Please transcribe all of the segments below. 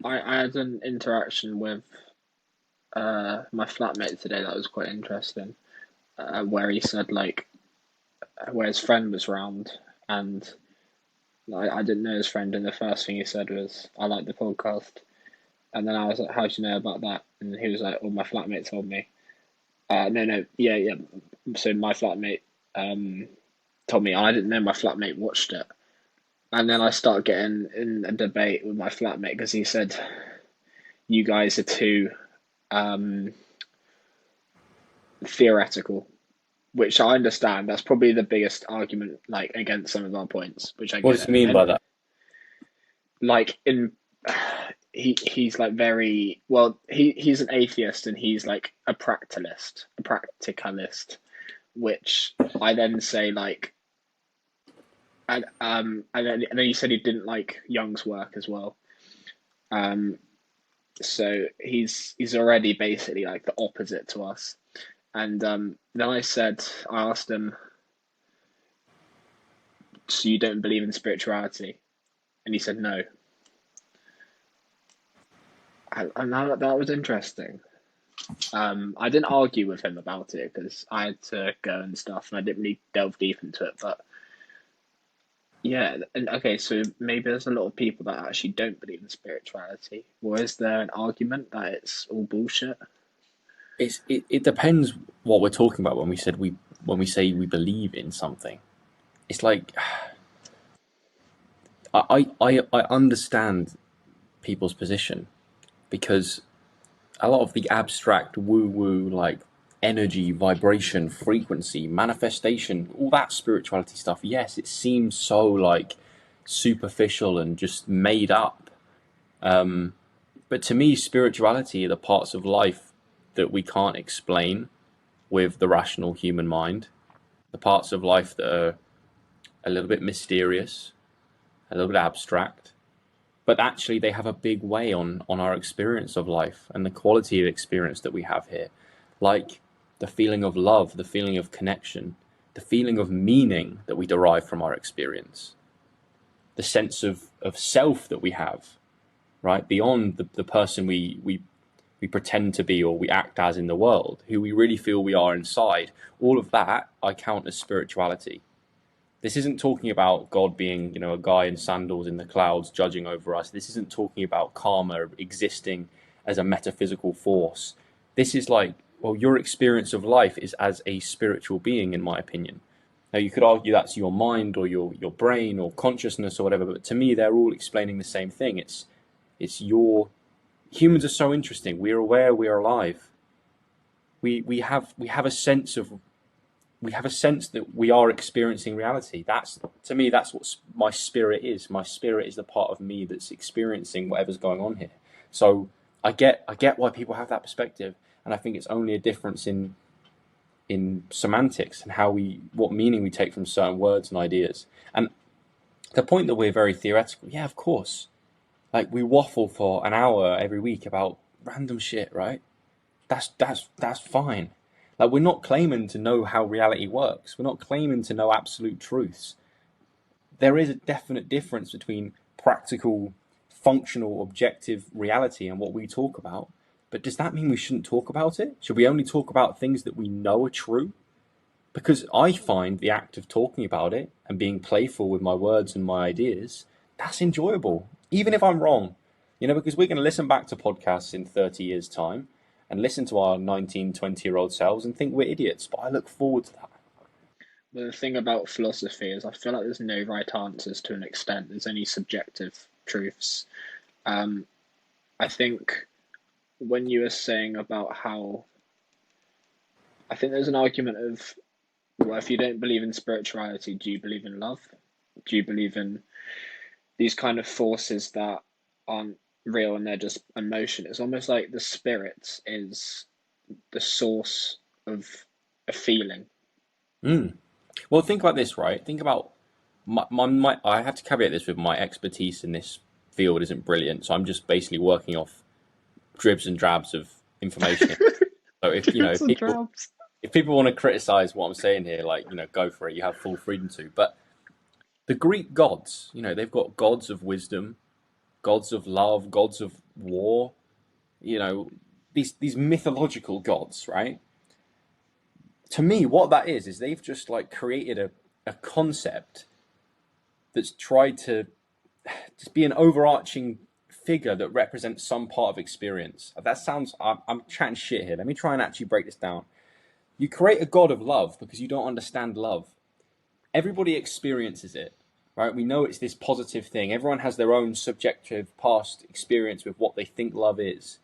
I had an interaction with my flatmate today that was quite interesting. Where he said like where his friend was round and like I didn't know his friend and the first thing he said was I like the podcast and then I was like how do you know about that and he was like oh my flatmate told me. No, yeah. So my flatmate um told me I didn't know my flatmate watched it. And then I started getting in a debate with my flatmate because he said, "You guys are too um, theoretical," which I understand. That's probably the biggest argument, like against some of our points, which I What get does it. he mean by And that? like in, he's like very well. He's an atheist and he's like a practicalist, which I then say like, and then he said he didn't like Young's work as well. Um, so he's already basically like the opposite to us. And then I asked him, so you don't believe in spirituality? And he said no. And that was interesting. I didn't argue with him about it because I had to go and stuff, and I didn't really delve deep into it. But yeah, and okay, so maybe there's a lot of people that actually don't believe in spirituality. Or is there an argument that it's all bullshit? It depends what we're talking about when we say we believe in something. It's like I understand people's position because a lot of the abstract woo woo like energy, vibration, frequency, manifestation, all that spirituality stuff, yes, it seems so like superficial and just made up. But to me, spirituality are the parts of life that we can't explain with the rational human mind, the parts of life that are a little bit mysterious, a little bit abstract, but actually they have a big way on our experience of life and the quality of experience that we have here. Like the feeling of love, the feeling of connection, the feeling of meaning that we derive from our experience, the sense of self that we have, right? Beyond the person we pretend to be or we act as in the world, who we really feel we are inside. All of that I count as spirituality. This isn't talking about God being, a guy in sandals in the clouds judging over us. This isn't talking about karma existing as a metaphysical force. This is like, well, your experience of life is as a spiritual being, in my opinion. Now, you could argue that's your mind or your brain or consciousness or whatever, but to me, they're all explaining the same thing. It's your humans are so interesting. We are aware we are alive. We have a sense of we have a sense that we are experiencing reality. That's to me, that's what my spirit is. My spirit is the part of me that's experiencing whatever's going on here. So I get why people have that perspective, and I think it's only a difference in semantics and how we what meaning we take from certain words and ideas. And the point that we're very theoretical, yeah, of course. Like we waffle for an hour every week about random shit, right? That's fine. Like we're not claiming to know how reality works. We're not claiming to know absolute truths. There is a definite difference between practical, functional, objective reality and what we talk about. But does that mean we shouldn't talk about it? Should we only talk about things that we know are true? Because I find the act of talking about it and being playful with my words and my ideas, that's enjoyable, even if I'm wrong. Because we're going to listen back to podcasts in 30 years' time and listen to our 19, 20-year-old selves and think we're idiots. But I look forward to that. But the thing about philosophy is I feel like there's no right answers to an extent. There's only subjective truths. Um, I think when you were saying about how I think there's an argument of well, if you don't believe in spirituality, do you believe in love? Do you believe in these kind of forces that aren't real and they're just emotion? It's almost like the spirit is the source of a feeling. Mm. Well, think about this, right? Think about my I have to caveat this with my expertise in this field isn't brilliant, so I'm just basically working off dribs and drabs of information. So Dribs and drabs. if people want to criticize what I'm saying here, like go for it. You have full freedom to. But the Greek gods, they've got gods of wisdom, gods of love, gods of war, you know, these mythological gods, right? To me, what that is they've just like created a concept that's tried to just be an overarching figure that represents some part of experience. That sounds, I'm chatting shit here. Let me try and actually break this down. You create a god of love because you don't understand love. Everybody experiences it, right? We know it's this positive thing. Everyone has their own subjective past experience with what they think love is.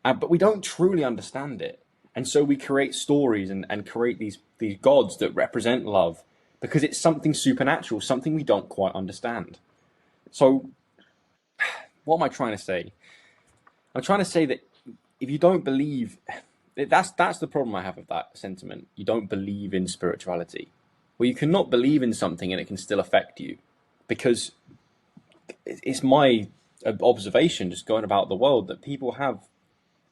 But we don't truly understand it. And so we create stories and create these gods that represent love because it's something supernatural, something we don't quite understand. So, what am I trying to say? I'm trying to say that if you don't believe, that's the problem I have with that sentiment. You don't believe in spirituality. Well, you cannot believe in something and it can still affect you, because it's my observation, just going about the world, that people have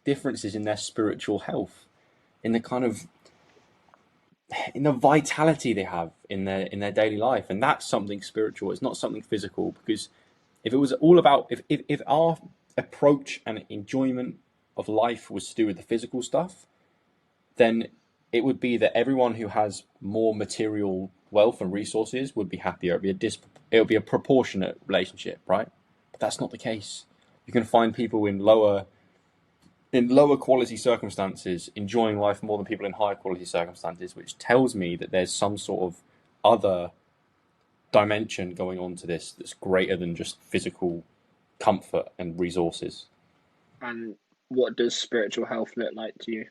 differences in their spiritual health, in the kind of in the vitality they have in their daily life, and that's something spiritual. It's not something physical, because if it was all about if our approach and enjoyment of life was to do with the physical stuff, then it would be that everyone who has more material wealth and resources would be happier. It would be a proportionate relationship, right? But that's not the case. You can find people in lower quality circumstances enjoying life more than people in higher quality circumstances, which tells me that there's some sort of other dimension going on to this that's greater than just physical comfort and resources. And what does spiritual health look like to you?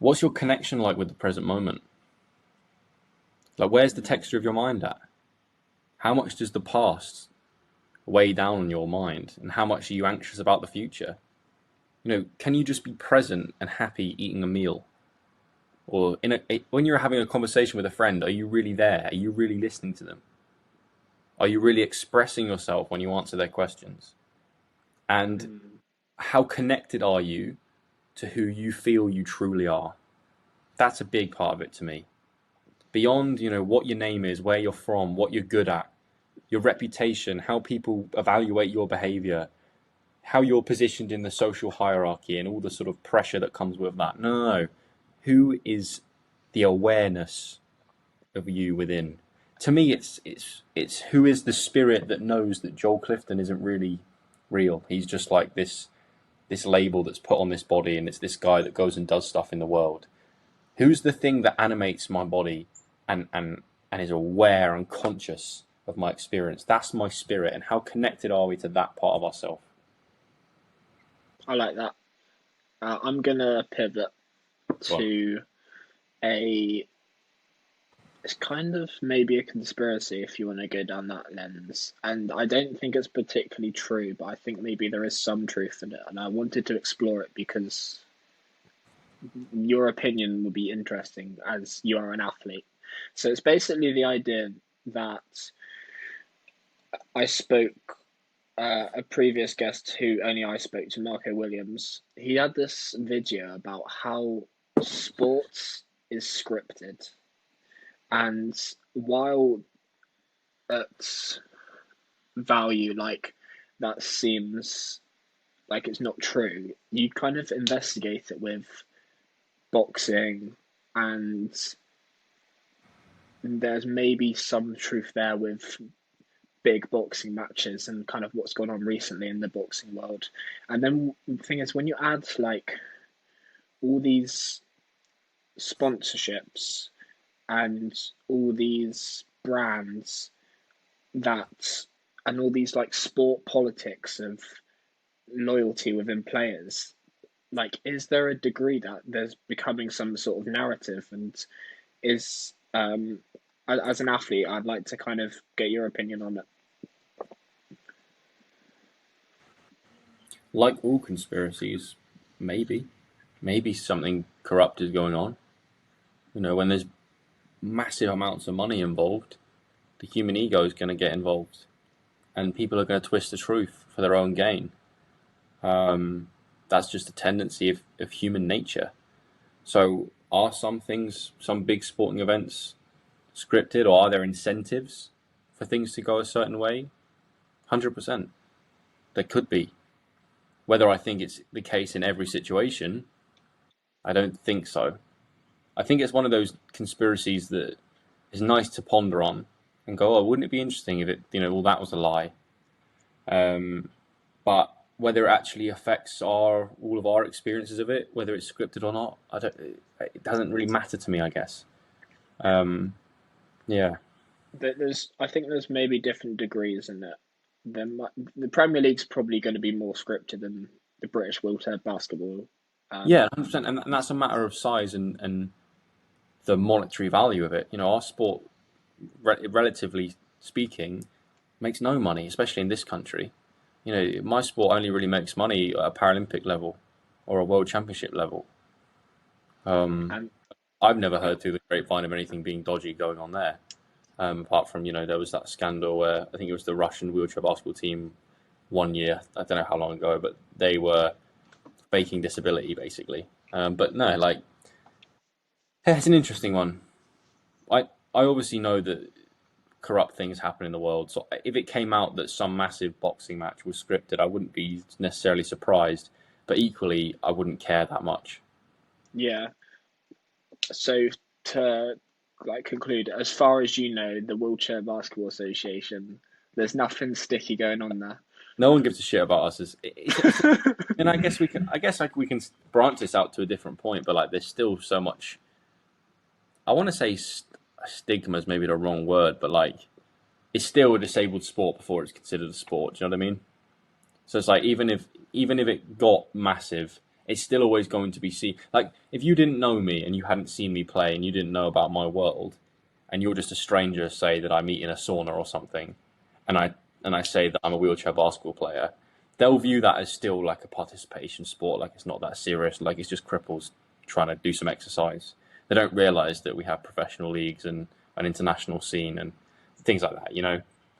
What's your connection like with the present moment? Like, where's the texture of your mind at? How much does the past weigh down on your mind, and how much are you anxious about the future? Can you just be present and happy eating a meal? Or when you're having a conversation with a friend, are you really there? Are you really listening to them? Are you really expressing yourself when you answer their questions? And Mm. how connected are you to who you feel you truly are? That's a big part of it to me. Beyond, what your name is, where you're from, what you're good at, your reputation, how people evaluate your behavior, how you're positioned in the social hierarchy, and all the sort of pressure that comes with that. No, no, no. Who is the awareness of you within? To me, it's who is the spirit that knows that Joel Clifton isn't really real. He's just like this label that's put on this body, and it's this guy that goes and does stuff in the world. Who's the thing that animates my body and is aware and conscious of my experience? That's my spirit. And how connected are we to that part of ourselves? I like that. I'm gonna pivot Go on. to a. It's kind of maybe a conspiracy if you want to go down that lens. And I don't think it's particularly true, but I think maybe there is some truth in it. And I wanted to explore it because your opinion would be interesting as you are an athlete. So it's basically the idea that I spoke a previous guest who only I spoke to, Marco Williams. He had this video about how sports is scripted, and while at value, like that seems like it's not true, you kind of investigate it with boxing, and there's maybe some truth there with big boxing matches and kind of what's gone on recently in the boxing world. And then the thing is, when you add like all these sponsorships and all these brands that and all these like sport politics of loyalty within players, like is there a degree that there's becoming some sort of narrative, and is as an athlete I'd like to kind of get your opinion on it. Like all conspiracies, maybe something corrupt is going on. When there's massive amounts of money involved, the human ego is going to get involved, and people are going to twist the truth for their own gain. That's just a tendency of human nature. So, are some things, some big sporting events, scripted, or are there incentives for things to go a certain way? 100%. There could be. Whether I think it's the case in every situation, I don't think so. I think it's one of those conspiracies that is nice to ponder on and go, oh, wouldn't it be interesting if all that was a lie? But whether it actually affects all of our experiences of it, whether it's scripted or not, I don't. It doesn't really matter to me, I guess. Um, yeah, I think there's maybe different degrees in it. The Premier League's probably going to be more scripted than the British wheelchair basketball. yeah, Um, 100%, and that's a matter of size and the monetary value of it. Our sport, relatively speaking, makes no money, especially in this country. My sport only really makes money at a Paralympic level or a World Championship level. and I've never heard through the grapevine of anything being dodgy going on there. Apart from there was that scandal where I think it was the Russian wheelchair basketball team one year. I don't know how long ago, but they were faking disability basically. But no, like it's an interesting one. I obviously know that corrupt things happen in the world. So if it came out that some massive boxing match was scripted, I wouldn't be necessarily surprised. But equally, I wouldn't care that much. yeah, so to conclude, as far as you know, the Wheelchair Basketball Association, there's nothing sticky going on there. No one gives a shit about us. And I guess we can. I guess like we can branch this out to a different point, but like there's still so much. I want to say stigma is maybe the wrong word, but like it's still a disabled sport before it's considered a sport. Do you know what I mean? So it's like even if it got massive, it's still always going to be seen. Like if you didn't know me and you hadn't seen me play and you didn't know about my world, and you're just a stranger, say that I meet in a sauna or something, and I say that I'm a wheelchair basketball player, they'll view that as still like a participation sport, like it's not that serious, like it's just cripples trying to do some exercise. They don't realise that we have professional leagues and an international scene and things like that.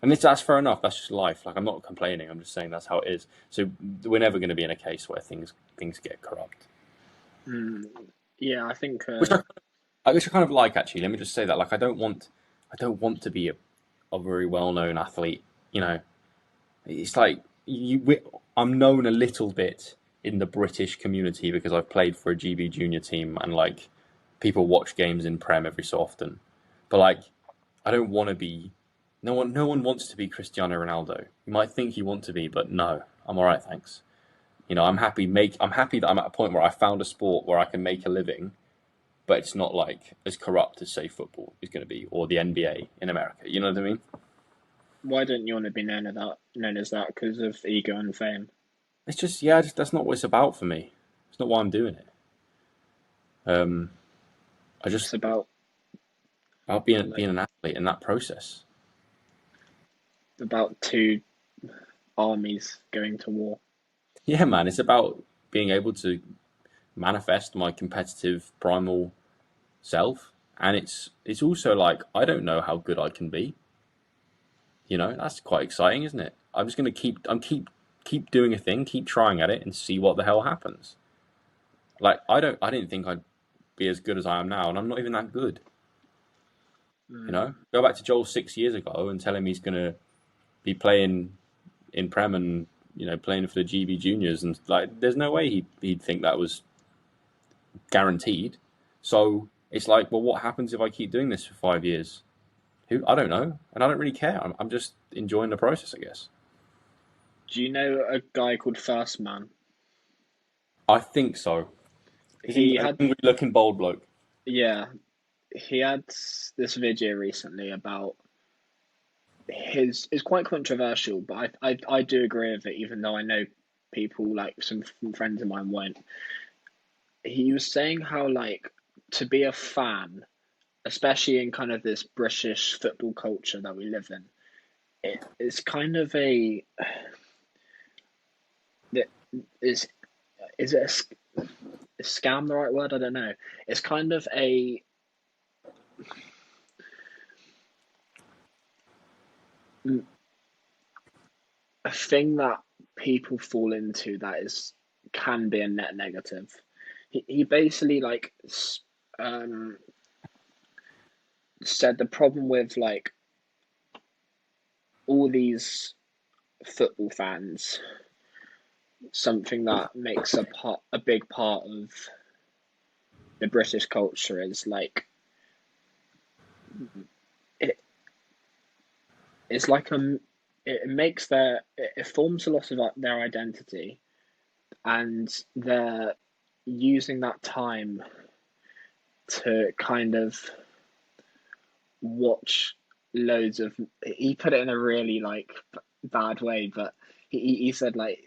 And that's fair enough. That's just life. Like I'm not complaining. I'm just saying that's how it is. So we're never going to be in a case where things get corrupt. Mm, yeah, I think Which I kind of like actually. Let me just say that. Like I don't want to be a very well known athlete. It's like I'm known a little bit in the British community because I've played for a GB junior team and like people watch games in Prem every so often. But like I don't want to be. No one wants to be Cristiano Ronaldo. You might think you want to be, but no, I'm all right, thanks. I'm happy that I'm at a point where I found a sport where I can make a living, but it's not like as corrupt as say football is going to be or the NBA in America. You know what I mean? why don't you want to be known as that because of ego and fame? It's just yeah, that's not what it's about for me. It's not why I'm doing it. Um, I just It's about being like being an athlete in that process. two armies going to war. Yeah, man, it's about being able to manifest my competitive primal self, and it's also like I don't know how good I can be. That's quite exciting, isn't it? I'm just gonna keep doing a thing, keep trying at it, and see what the hell happens. Like I didn't think I'd be as good as I am now, and I'm not even that good. Mm. Go back to Joel 6 years ago and tell him he's gonna be playing in Prem and playing for the GB juniors, and like there's no way he'd think that was guaranteed. So it's like, well, what happens if I keep doing this for 5 years? Who I don't know, and I don't really care. I'm just enjoying the process, I guess. Do you know a guy called First Man? I think so. Is he He a had hungry looking bald bloke? yeah, he had this video recently about his it's quite controversial, but I do agree with it, even though I know people like some friends of mine won't. He was saying how like to be a fan, especially in kind of this British football culture that we live in, it's kind of that is it a scam the right word? I don't know. It's kind of a thing that people fall into that is can be a net negative. He basically um, said the problem with like all these football fans, something that makes a big part of the British culture is like it, it's like it makes it forms a lot of their identity, and they're using that time to kind of watch loads of. He put it in a really like bad way, but he said like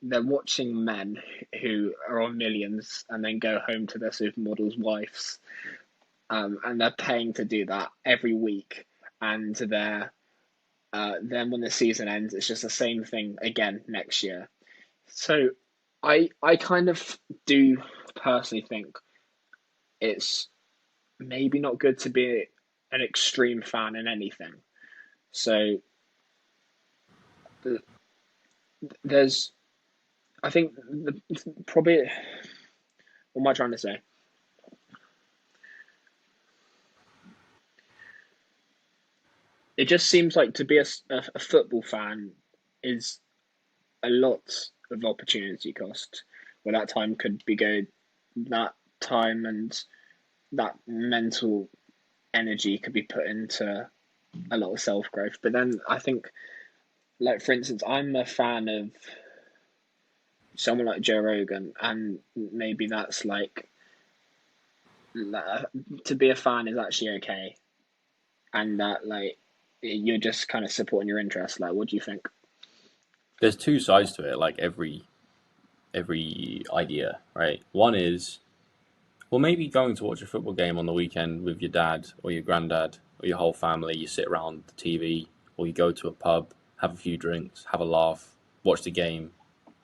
they're watching men who are on millions and then go home to their supermodels' wives, and they're paying to do that every week, and they're then when the season ends, it's just the same thing again next year. So I kind of do personally think it's maybe not good to be an extreme fan in anything. So there's, I think, probably, what am I trying to say? It just seems like to be a football fan is a lot of opportunity cost, where that time could be good, that time and that mental energy could be put into a lot of self growth. But then I think, like for instance, I'm a fan of someone like Joe Rogan, and maybe that's like to be a fan is actually okay, and that like you're just kind of supporting your interests. Like, what do you think? There's two sides to it, like every idea, right? One is, well, maybe going to watch a football game on the weekend with your dad or your granddad or your whole family. You sit around the TV, or you go to a pub, have a few drinks, have a laugh, watch the game.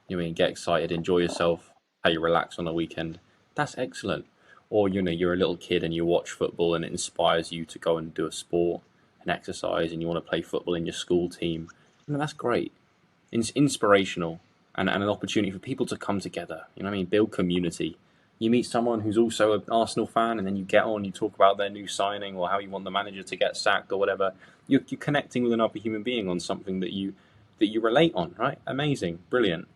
You know, get excited, enjoy yourself, how you relax on a weekend. That's excellent. Or you're a little kid and you watch football and it inspires you to go and do a sport, an exercise, and you want to play football in your school team. That's great. It's inspirational, and an opportunity for people to come together. You know what I mean? Build community. You meet someone who's also an Arsenal fan, and then you get on, you talk about their new signing or how you want the manager to get sacked or whatever. You're connecting with another human being on something that you relate on, right? Amazing, brilliant.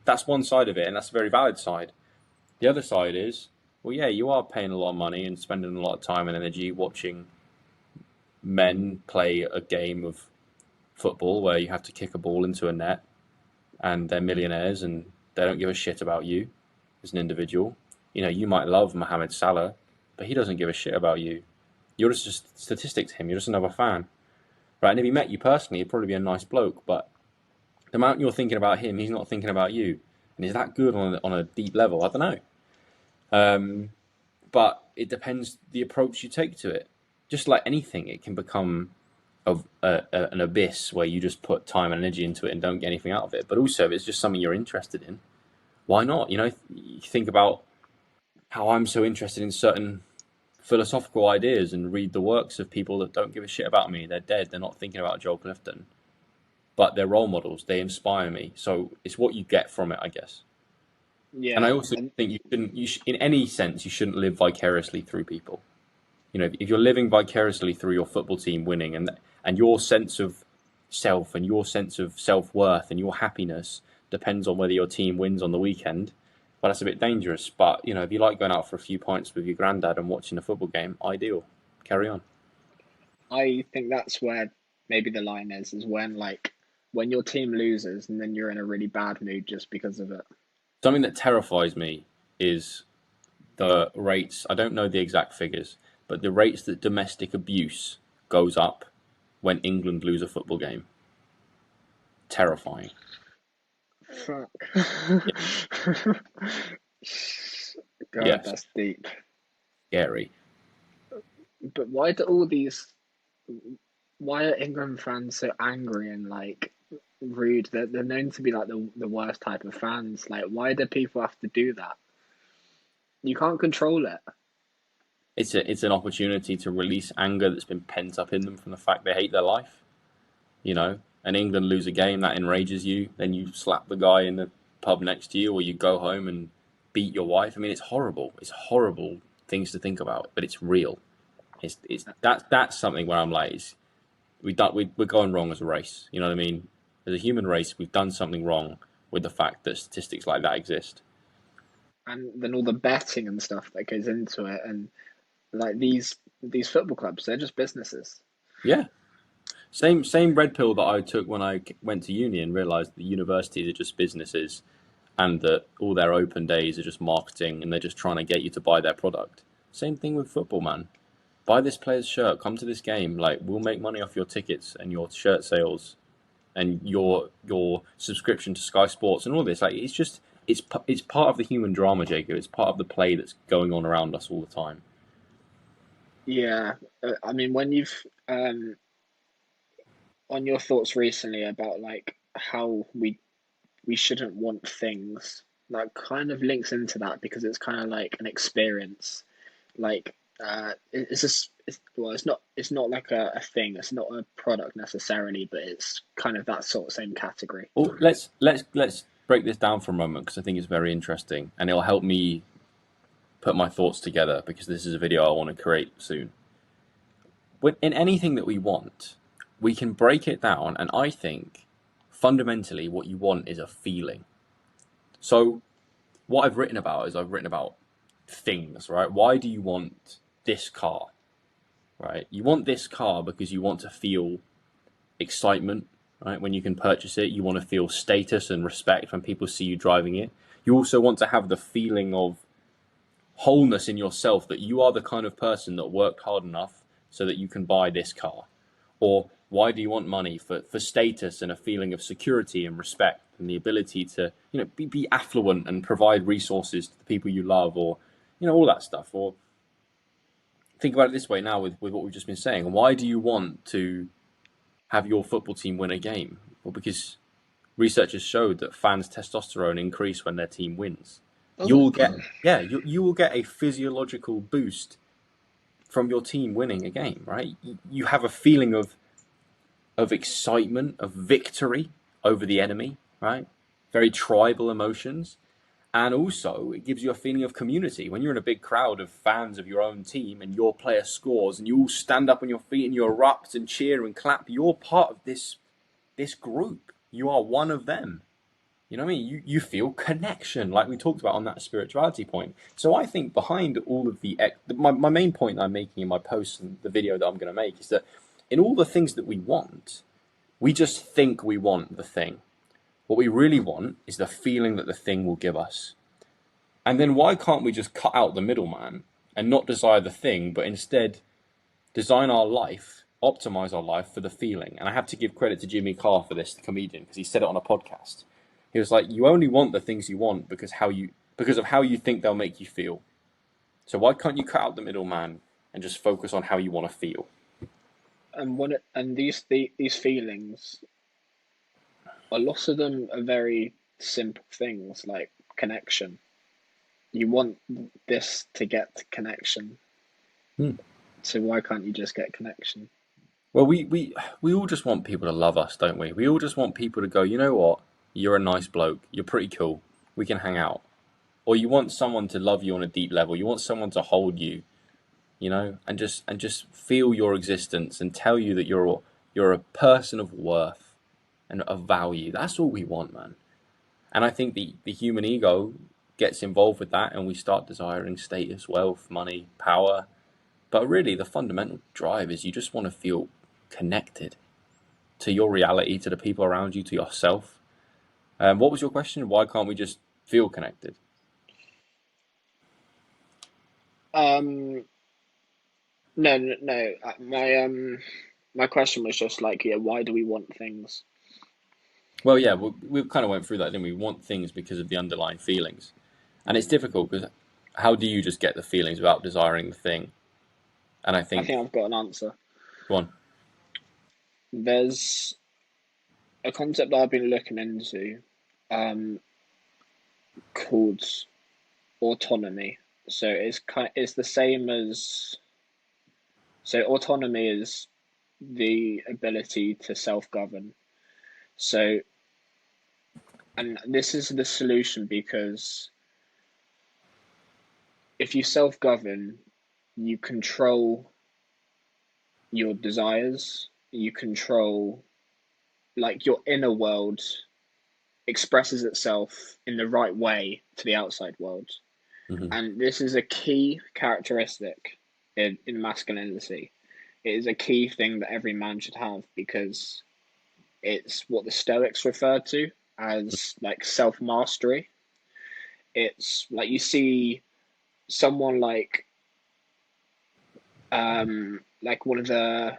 That's one side of it, and that's a very valid side. The other side is, well, yeah, you are paying a lot of money and spending a lot of time and energy watching men play a game of football where you have to kick a ball into a net, and they're millionaires and they don't give a shit about you as an individual. You might love Mohamed Salah, but he doesn't give a shit about you. You're just a statistic to him. You're just another fan, right? And if he met you personally, he'd probably be a nice bloke. But the amount you're thinking about him, he's not thinking about you. And is that good on a deep level? I don't know. But it depends the approach you take to it. Just like anything, it can become an abyss where you just put time and energy into it and don't get anything out of it. But also, if it's just something you're interested in, why not? You think about how I'm so interested in certain philosophical ideas and read the works of people that don't give a shit about me. They're dead. They're not thinking about Joel Clifton, but they're role models. They inspire me. So it's what you get from it, I guess. And I Yeah, also and think in any sense, you shouldn't live vicariously through people. If you're living vicariously through your football team winning, and your sense of self and your sense of self worth and your happiness depends on whether your team wins on the weekend, well, that's a bit dangerous. But if you like going out for a few pints with your granddad and watching a football game, ideal. Carry on. I think that's where maybe the line is when like when your team loses and then you're in a really bad mood just because of it. Something that terrifies me is the rates. I don't know the exact figures, but the rates that domestic abuse goes up when England lose a football game. Terrifying. Fuck. Yeah, God, yes, that's deep. scary. But why are England fans so angry and like rude? They're known to be like the worst type of fans. Like, why do people have to do that? You can't control it. It's an opportunity to release anger that's been pent up in them from the fact they hate their life. And England lose a game that enrages you, then you slap the guy in the pub next to you, or you go home and beat your wife. I mean, it's horrible. It's horrible things to think about, but it's real. It's that's something where I'm like, we're going wrong as a race. You know what I mean? As a human race, we've done something wrong with the fact that statistics like that exist. And then all the betting and stuff that goes into it, and like these football clubs, they're just businesses. Yeah, same red pill that I took when I went to uni and realised that universities are just businesses, and that all their open days are just marketing, and they're just trying to get you to buy their product. Same thing with football, man. Buy this player's shirt, come to this game. Like, we'll make money off your tickets and your shirt sales and your subscription to Sky Sports and all this. Like, it's just it's part of the human drama, Jacob. It's part of the play that's going on around us all the time. Yeah, I mean, when you've on your thoughts recently about like how we shouldn't want things, that kind of links into that because it's kind of like an experience. Like it's just well, it's not like a thing. It's not a product necessarily, but it's kind of that sort of same category. Well, let's break this down for a moment because I think it's very interesting and it'll help me put my thoughts together because this is a video I want to create soon. In anything that we want, we can break it down, and I think fundamentally what you want is a feeling. So what I've written about is I've written about things, right? Why do you want this car? Right? You want this car because you want to feel excitement, right? When you can purchase it, you want to feel status and respect when people see you driving it. You also want to have the feeling of wholeness in yourself that you are the kind of person that worked hard enough so that you can buy this car. Or why do you want money? For status and a feeling of security and respect and the ability to, be affluent and provide resources to the people you love, or, all that stuff. Or think about it this way now with what we've just been saying. Why do you want to have your football team win a game? Well, because researchers showed that fans' testosterone increase when their team wins. Does You it? will get, yeah, you will get a physiological boost from your team winning a game, right? You have a feeling of excitement, of victory over the enemy, right? Very tribal emotions. And also, it gives you a feeling of community. When you're in a big crowd of fans of your own team and your player scores and you all stand up on your feet and you erupt and cheer and clap, you're part of this group. You are one of them. You know what I mean? You feel connection, like we talked about on that spirituality point. So I think behind all of my main point I'm making in my post and the video that I'm going to make is that in all the things that we want, we just think we want the thing. What we really want is the feeling that the thing will give us. And then why can't we just cut out the middleman and not desire the thing, but instead design our life, optimize our life for the feeling? And I have to give credit to Jimmy Carr for this, the comedian, because he said it on a podcast. He was like, "You only want the things you want because of how you think they'll make you feel. So why can't you cut out the middleman and just focus on how you want to feel?" And these feelings, a lot of them are very simple things like connection. You want this to get connection, Hmm. so why can't you just get connection? Well, we all just want people to love us, don't we? We all just want people to go, you know what? You're a nice bloke. You're pretty cool. We can hang out. Or you want someone to love you on a deep level. You want someone to hold you, and just feel your existence and tell you that you're a person of worth and of value. That's all we want, man. And I think the human ego gets involved with that, and we start desiring status, wealth, money, power. But really, the fundamental drive is you just want to feel connected to your reality, to the people around you, to yourself. What was your question? Why can't we just feel connected? Um, no, no, no. My question was just like, yeah, why do we want things? Well, yeah, we kind of went through that, didn't we? We want things because of the underlying feelings. And it's Mm. difficult because how do you just get the feelings without desiring the thing? And I I think, think I've got an answer. go on. There's a concept that I've been looking into, um, called autonomy. So it's the same as so autonomy is the ability to self-govern. So, and this is the solution because if you self-govern, you control your desires, you control, like, your inner world expresses itself in the right way to the outside world. Hmm. And this is a key characteristic in masculinity. It is a key thing that every man should have because it's what the Stoics referred to as like self mastery. It's like you see someone like one of the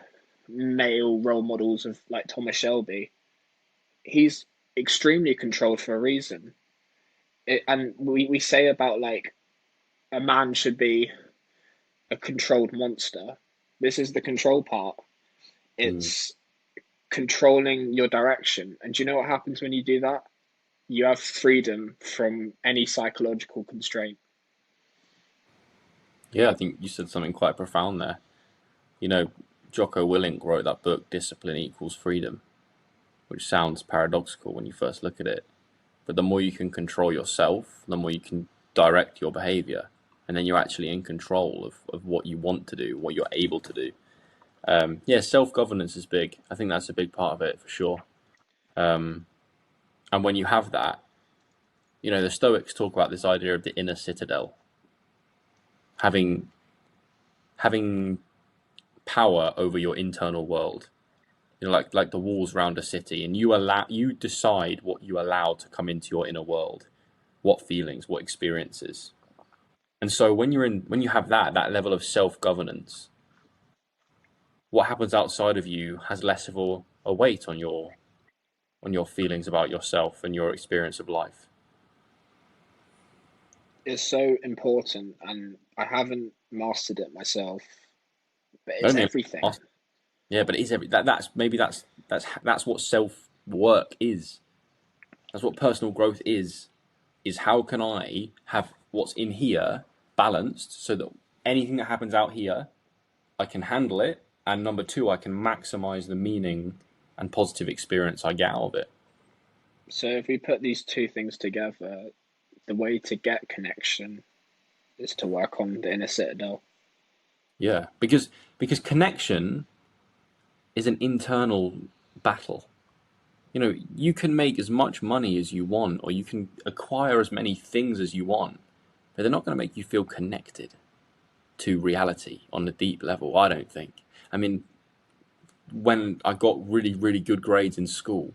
male role models of like Thomas Shelby. He's extremely controlled for a reason. And we say about like a man should be a controlled monster. This is the control part. Mm. It's controlling your direction. And do you know what happens when you do that? You have freedom from any psychological constraint. Yeah, I think you said something quite profound there. You know, Jocko Willink wrote that book, Discipline Equals Freedom, which sounds paradoxical when you first look at it. But the more you can control yourself, the more you can direct your behavior. And then you're actually in control of what you want to do, what you're able to do. Yeah, self governance is big. I think that's a big part of it for sure. Um, and when you have that, the Stoics talk about this idea of the inner citadel, having having power over your internal world. Like the walls around a city, and you decide what you allow to come into your inner world, what feelings, what experiences. And so when you have that level of self governance, what happens outside of you has less of a weight on your feelings about yourself and your experience of life. It's so important, and I haven't mastered it myself, but I it's don't think everything. yeah, but it is that's maybe that's what self work is. That's what personal growth is how can I have what's in here balanced so that anything that happens out here, I can handle it. And number two, I can maximize the meaning and positive experience I get out of it. So if we put these two things together, the way to get connection is to work on the inner citadel. Yeah, because connection is an internal battle. You can make as much money as you want, or you can acquire as many things as you want, but they're not going to make you feel connected to reality on a deep level, I don't think. I mean, when I got really, really good grades in school,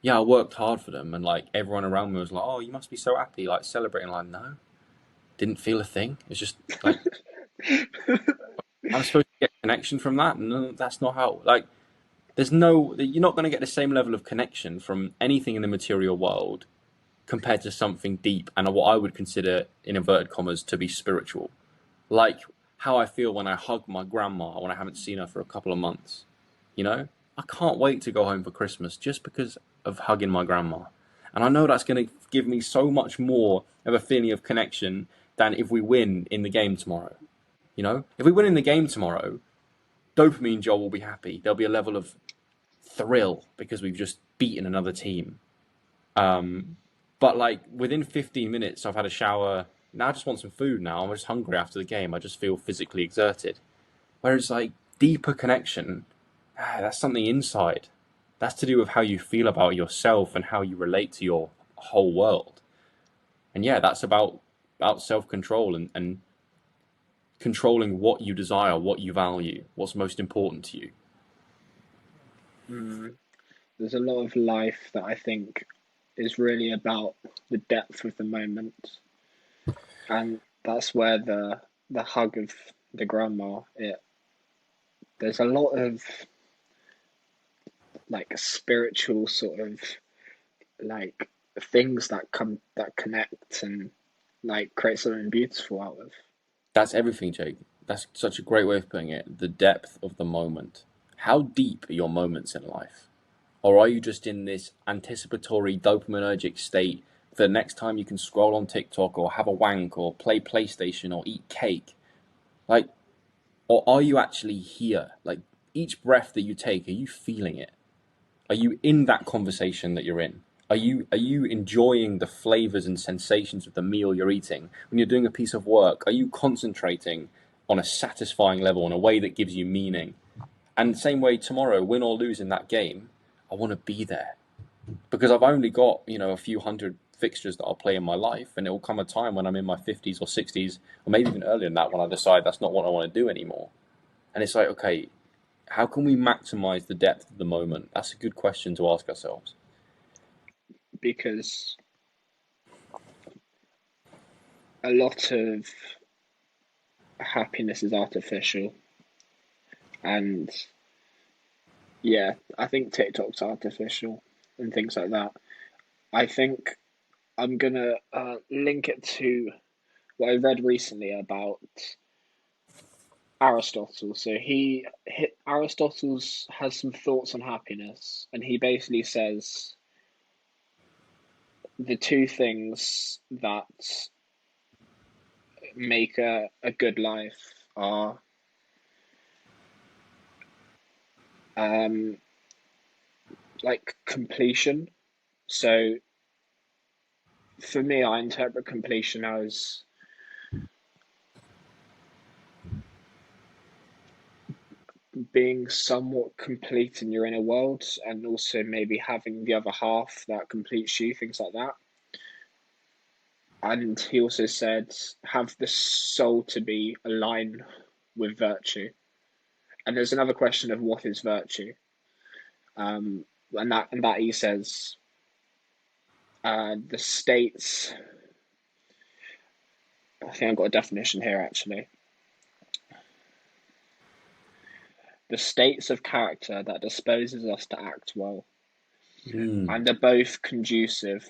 yeah, I worked hard for them, and like everyone around me was like, "Oh, you must be so happy, like celebrating." Like, no, didn't feel a thing. It's just like I'm supposed to get connection from that. No, that's not how. Like, you're not going to get the same level of connection from anything in the material world compared to something deep and what I would consider, in inverted commas, to be spiritual. Like how I feel when I hug my grandma when I haven't seen her for a couple of months. You know, I can't wait to go home for Christmas just because of hugging my grandma. And I know that's going to give me so much more of a feeling of connection than if we win in the game tomorrow. If we win in the game tomorrow, dopamine Joel will be happy. There'll be a level of thrill because we've just beaten another team. But like within 15 minutes, I've had a shower. Now I just want some food now. I'm just hungry after the game. I just feel physically exerted. Whereas like deeper connection, that's something inside. That's to do with how you feel about yourself and how you relate to your whole world. And yeah, that's about self control and controlling what you desire, what you value, what's most important to you. Mm. There's a lot of life that I think is really about the depth of the moment, and that's where the hug of the grandma. There's a lot of like spiritual sort of like things that connect and like create something beautiful out of. That's everything, Jake. That's such a great way of putting it. The depth of the moment. How deep are your moments in life? Or are you just in this anticipatory dopaminergic state for the next time you can scroll on TikTok or have a wank or play PlayStation or eat cake? Like, or are you actually here? Like, each breath that you take, are you feeling it? Are you in that conversation that you're in? Are you enjoying the flavors and sensations of the meal you're eating? When you're doing a piece of work, are you concentrating on a satisfying level in a way that gives you meaning? And same way tomorrow, win or lose in that game, I want to be there because I've only got a few hundred fixtures that I'll play in my life, and it will come a time when I'm in my 50s or 60s, or maybe even earlier than that, when I decide that's not what I want to do anymore. And it's like, okay, how can we maximize the depth of the moment? That's a good question to ask ourselves. Because a lot of happiness is artificial, and yeah, I think TikTok's artificial and things like that. I think I'm gonna link it to what I read recently about Aristotle. So Aristotle's has some thoughts on happiness, and he basically says the two things that make a good life are um, like completion. So for me, I interpret completion as being somewhat complete in your inner world, and also maybe having the other half that completes you, things like that. And he also said, have the soul to be aligned with virtue. And there's another question of what is virtue, um, and that he says the states. I think I've got a definition here actually. The states of character that disposes us to act well, Mm, and are both conducive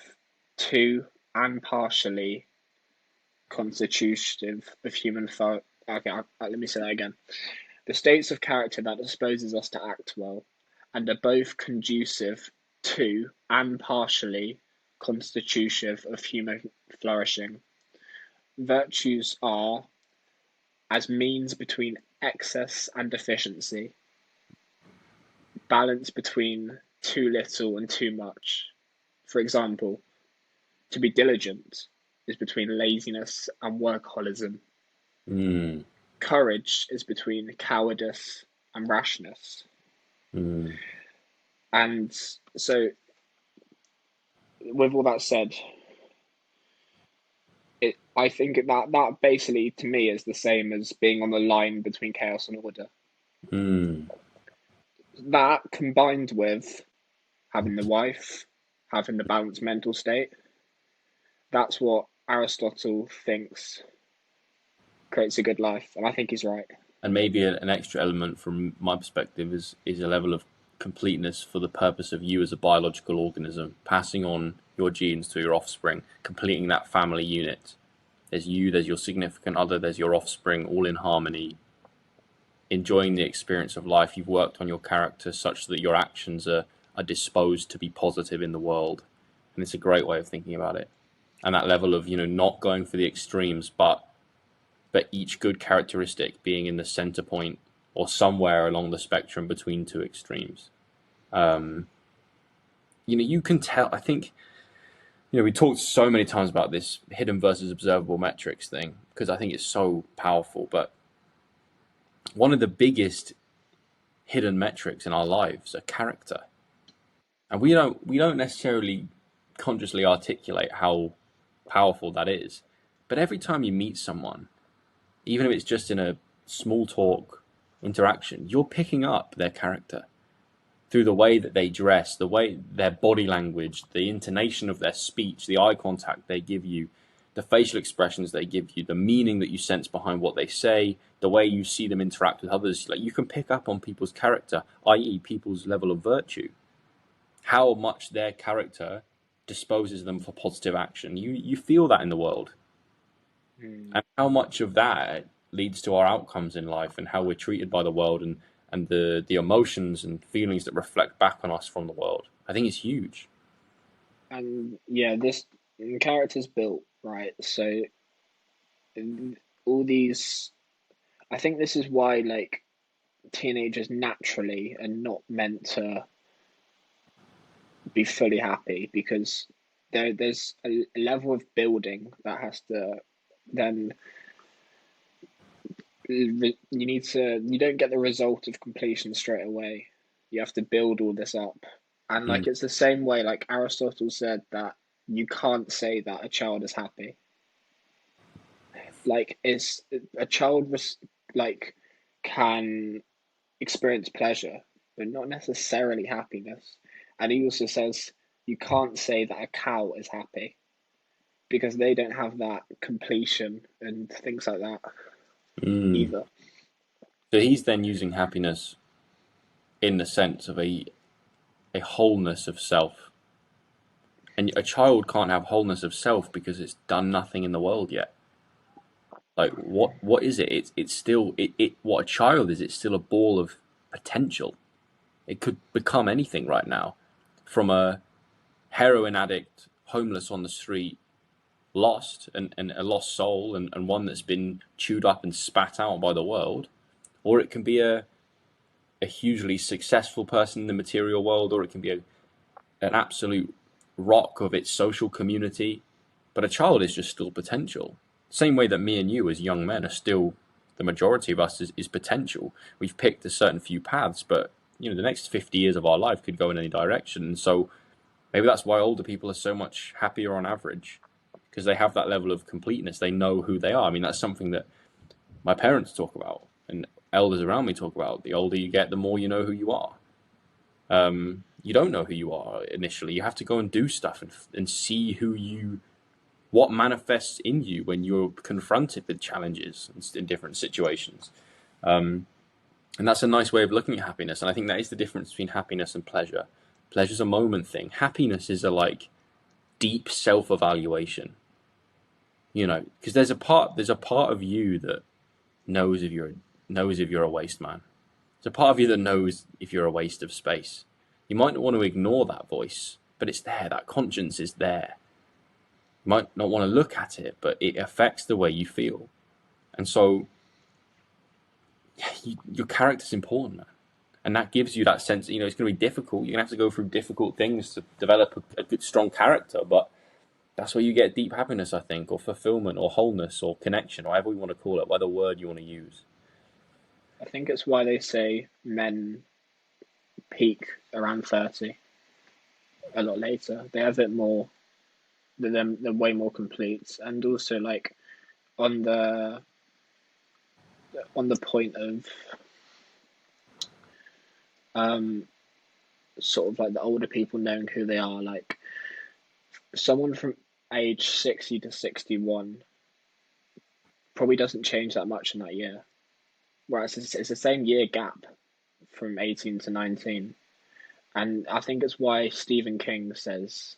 to and partially constitutive of human thought. Okay, let me say that again. The states of character that disposes us to act well, and are both conducive to and partially constitutive of human flourishing. Virtues are as means between excess and deficiency, balance between too little and too much. For example, to be diligent is between laziness and workaholism. mm, Courage is between cowardice and rashness. mm, And so, with all that said, I think that basically to me is the same as being on the line between chaos and order. mm. That combined with having the wife, having the balanced mental state, that's what Aristotle thinks creates a good life, and I think he's right. And maybe an extra element from my perspective is a level of completeness for the purpose of you as a biological organism, passing on your genes to your offspring, completing that family unit. There's you, there's your significant other, there's your offspring, all in harmony, enjoying the experience of life. You've worked on your character such that your actions are disposed to be positive in the world. And it's a great way of thinking about it. And that level of, not going for the extremes, but each good characteristic being in the center point or somewhere along the spectrum between two extremes. You can tell, I think, we talked so many times about this hidden versus observable metrics thing because I think it's so powerful. But one of the biggest hidden metrics in our lives are character. And we don't necessarily consciously articulate how powerful that is. But every time you meet someone, even if it's just in a small talk interaction, you're picking up their character through the way that they dress, the way their body language, the intonation of their speech, the eye contact they give you, the facial expressions they give you, the meaning that you sense behind what they say, the way you see them interact with others. Like you can pick up on people's character, i.e., people's level of virtue, how much their character disposes them for positive action. You feel that in the world, Mm. and how much of that leads to our outcomes in life and how we're treated by the world and the emotions and feelings that reflect back on us from the world. I think it's huge. And yeah, this character's built right. So all these, I think this is why like teenagers naturally are not meant to be fully happy because there's a level of building that has to then you don't get the result of completion straight away. You have to build all this up. And Mm, like it's the same way, like Aristotle said that you can't say that a child is happy. Like it's a child like can experience pleasure, but not necessarily happiness. And he also says you can't say that a cow is happy because they don't have that completion and things like that mm. either. So he's then using happiness in the sense of a wholeness of self. And a child can't have wholeness of self because it's done nothing in the world yet. Like what is it? It's still it what a child is, it's still a ball of potential. It could become anything right now. From a heroin addict, homeless on the street, lost and a lost soul and one that's been chewed up and spat out by the world, or it can be a hugely successful person in the material world, or it can be an absolute rock of its social community. But a child is just still potential. Same way that me and you as young men are still, the majority of us is potential. We've picked a certain few paths, but the next 50 years of our life could go in any direction. And so maybe that's why older people are so much happier on average, because they have that level of completeness. They know who they are. I mean, that's something that my parents talk about and elders around me talk about. The older you get, the more you know who you are. You don't know who you are initially. You have to go and do stuff and see what manifests in you when you're confronted with challenges in different situations. And that's a nice way of looking at happiness. And I think that is the difference between happiness and pleasure. Pleasure's a moment thing. Happiness is a deep self-evaluation. Because there's a part of you that knows if you're a waste man. There's a part of you that knows if you're a waste of space. You might not want to ignore that voice, but it's there. That conscience is there. You might not want to look at it, but it affects the way you feel. And so your character's important, man. And that gives you that sense, it's going to be difficult. You're going to have to go through difficult things to develop a good, strong character. But that's where you get deep happiness, I think, or fulfillment, or wholeness, or connection, or whatever you want to call it, whatever word you want to use. I think it's why they say men peak around 30 a lot later. They have it more, they're way more complete. And also, like, on the point of um, sort of like the older people knowing who they are, like, someone from age 60 to 61 probably doesn't change that much in that year. Whereas it's the same year gap from 18 to 19. And I think it's why Stephen King says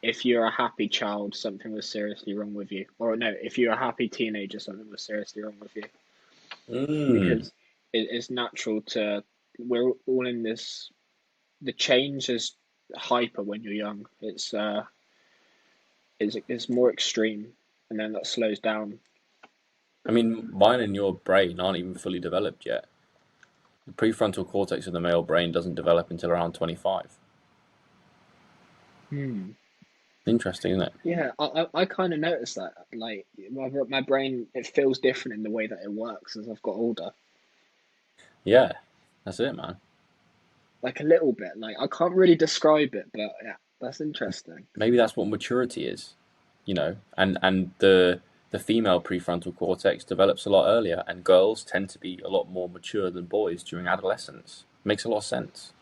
if you're a happy child, something was seriously wrong with you. Or no, if you're a happy teenager, something was seriously wrong with you. Mm. Because it's natural to, we're all in this, the change is hyper when you're young. It's more extreme, and then that slows down. I mean, mine and your brain aren't even fully developed yet. The prefrontal cortex of the male brain doesn't develop until around 25. Hmm. Interesting, isn't it? Yeah, I kind of noticed that. Like my brain, it feels different in the way that it works as I've got older. Yeah, that's it, man. Like a little bit. Like I can't really describe it, but yeah, that's interesting. Maybe that's what maturity is, and the female prefrontal cortex develops a lot earlier, and girls tend to be a lot more mature than boys during adolescence. Makes a lot of sense.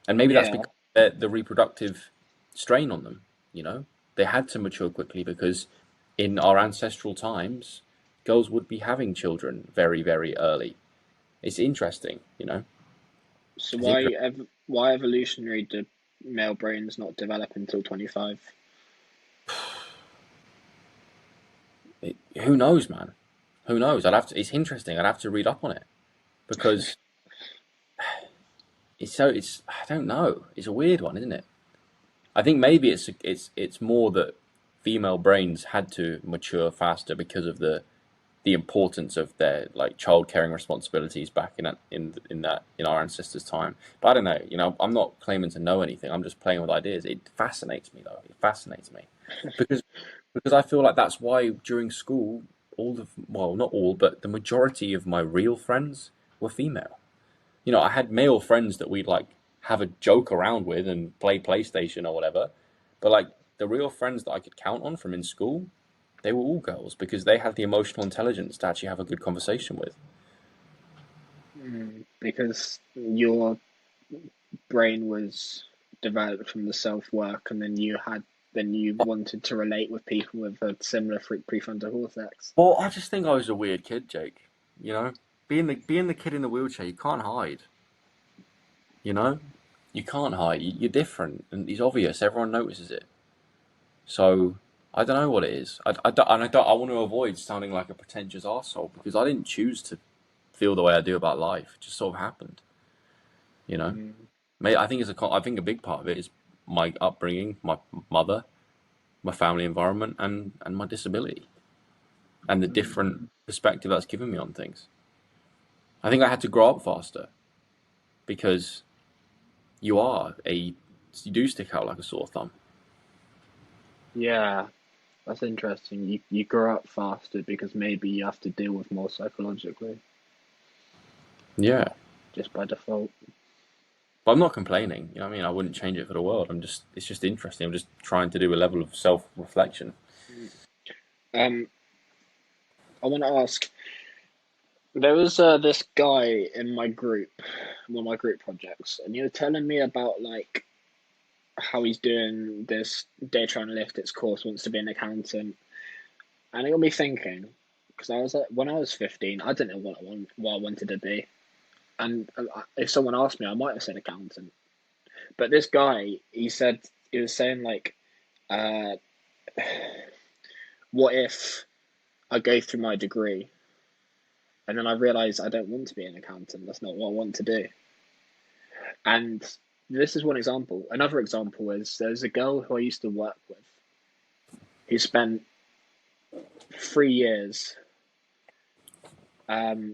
And maybe that's Yeah. because the reproductive strain on them, you know? They had to mature quickly because in our ancestral times, girls would be having children very, very early. It's interesting. So It's interesting. why evolutionary did male brains not develop until 25? Who knows, man? Who knows? It's interesting. I'd have to read up on it because I don't know. It's a weird one, isn't it? I think maybe it's more that female brains had to mature faster because of the importance of their child caring responsibilities back in our ancestors' time. But I don't know. I'm not claiming to know anything. I'm just playing with ideas. It fascinates me though. It fascinates me because I feel like that's why during school well, not all, but the majority of my real friends were female. You know, I had male friends that we'd like have a joke around with and play PlayStation or whatever, but like the real friends that I could count on from in school, they were all girls because they had the emotional intelligence to actually have a good conversation with. Because your brain was developed from the self work, and then you wanted to relate with people with a similar prefrontal cortex. Well, I just think I was a weird kid, Jake. You know, being the kid in the wheelchair, you can't hide. You know, you can't hide. You're different, and it's obvious. Everyone notices it. So I don't know what it is. I don't, and I don't. I want to avoid sounding like a pretentious arsehole because I didn't choose to feel the way I do about life. It just sort of happened. You know, Mm, I think I think a big part of it is my upbringing, my mother, my family environment, and my disability, and the different mm. perspective that's given me on things. I think I had to grow up faster because you are a you do stick out like a sore thumb. Yeah, that's interesting. You grow up faster because maybe you have to deal with more psychologically, Yeah, just by default. but I'm not complaining. You know what I mean? I wouldn't change it for the world. It's just interesting. I'm just trying to do a level of self reflection. Mm. Um, I want to ask. There was this guy in my group, one of my group projects, and you were telling me about like how he's doing this data analytics course, wants to be an accountant, and it got me thinking because when I was 15, I didn't know what I wanted to be, and if someone asked me, I might have said accountant. But this guy, he was saying like, uh, what if I go through my degree and then I realize I don't want to be an accountant? That's not what I want to do. And this is one example. Another example is there's a girl who I used to work with who spent 3 years